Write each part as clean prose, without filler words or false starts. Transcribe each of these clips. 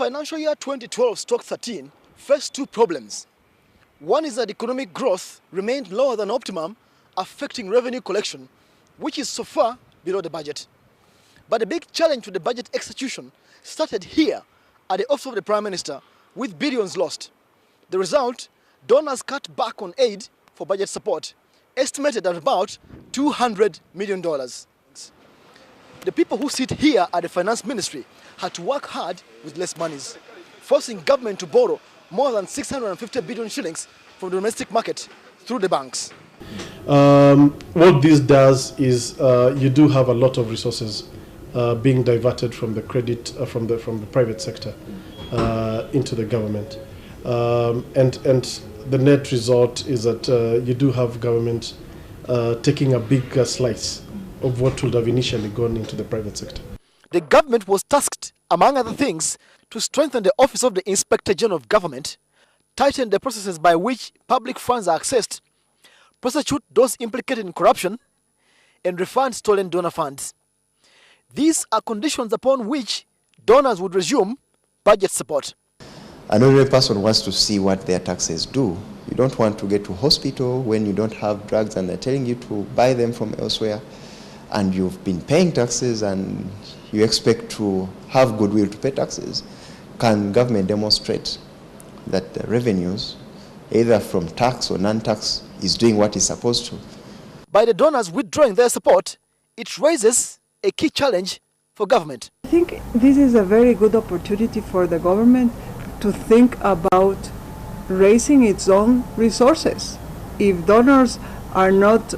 financial year 2012-13 faced two problems. One is that economic growth remained lower than optimum, affecting revenue collection, which is so far below the budget. But the big challenge to the budget execution started here at the office of the Prime Minister, with billions lost. The result, donors cut back on aid for budget support, estimated at about $200 million. The people who sit here at the Finance Ministry had to work hard with less monies, forcing government to borrow more than 650 billion shillings from the domestic market through the banks. What this does is you do have a lot of resources being diverted from the credit from the private sector into the government, and the net result is that you do have government taking a big slice of what would have initially gone into the private sector. The government was tasked, among other things, to strengthen the office of the Inspector General of Government, tighten the processes by which public funds are accessed, prosecute those implicated in corruption, and refund stolen donor funds. These are conditions upon which donors would resume budget support. An ordinary person wants to see what their taxes do. You don't want to get to hospital when you don't have drugs and they're telling you to buy them from elsewhere, and you've been paying taxes and you expect to have goodwill to pay taxes. Can government demonstrate that the revenues, either from tax or non-tax, is doing what it's supposed to? By the donors withdrawing their support, it raises a key challenge for government. I think this is a very good opportunity for the government to think about raising its own resources. If donors are not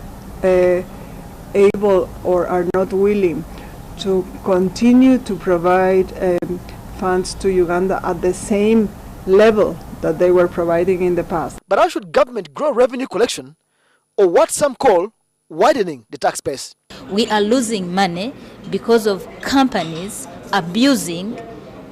able or are not willing to continue to provide funds to Uganda at the same level that they were providing in the past. But how should government grow revenue collection, or what some call widening the tax base? We are losing money because of companies abusing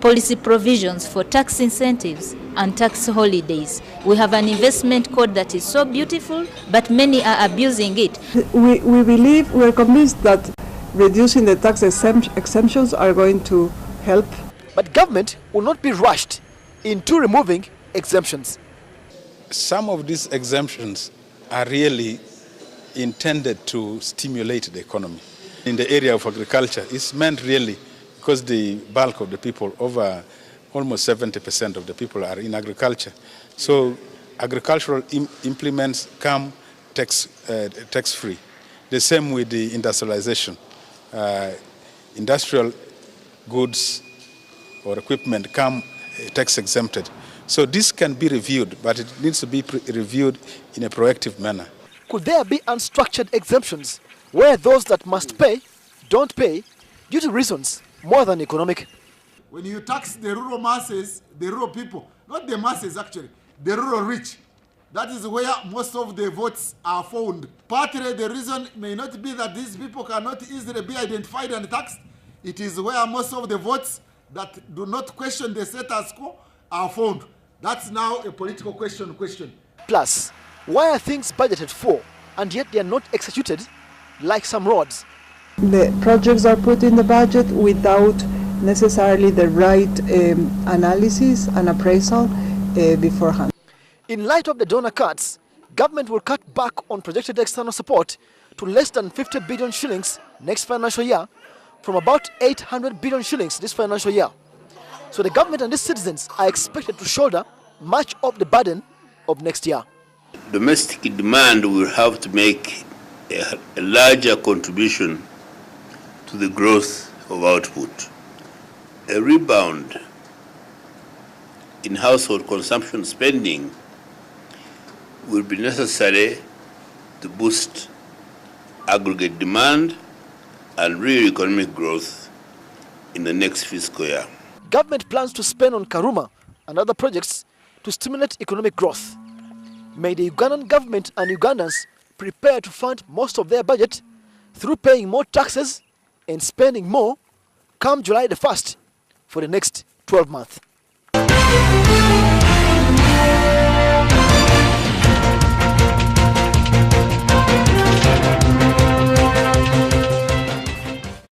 policy provisions for tax incentives and tax holidays. We have an investment code that is so beautiful, but many are abusing it. We believe, we are convinced that reducing the tax exemptions are going to help. But government will not be rushed into removing exemptions. Some of these exemptions are really intended to stimulate the economy. In the area of agriculture, it's meant really because the bulk of the people, over almost 70% of the people, are in agriculture. So agricultural implements come tax-free. The same with the industrialization. Industrial goods or equipment come tax-exempted. So this can be reviewed, but it needs to be reviewed in a proactive manner. Could there be unstructured exemptions where those that must pay don't pay due to reasons more than economic? When you tax the rural masses, the rural people, not the masses actually, the rural rich, that is where most of the votes are found. Partly the reason may not be that these people cannot easily be identified and taxed. It is where most of the votes that do not question the status quo are found. That's now a political question. Plus, why are things budgeted for and yet they are not executed, like some roads? The projects are put in the budget without necessarily the right analysis and appraisal beforehand. In light of the donor cuts, government will cut back on projected external support to less than 50 billion shillings next financial year, from about 800 billion shillings this financial year. So the government and its citizens are expected to shoulder much of the burden of next year. Domestic demand will have to make a larger contribution to the growth of output. A rebound in household consumption spending will be necessary to boost aggregate demand and real economic growth in the next fiscal year. Government plans to spend on Karuma and other projects to stimulate economic growth. May the Ugandan government and Ugandans prepare to fund most of their budget through paying more taxes and spending more come July the 1st for the next 12 months.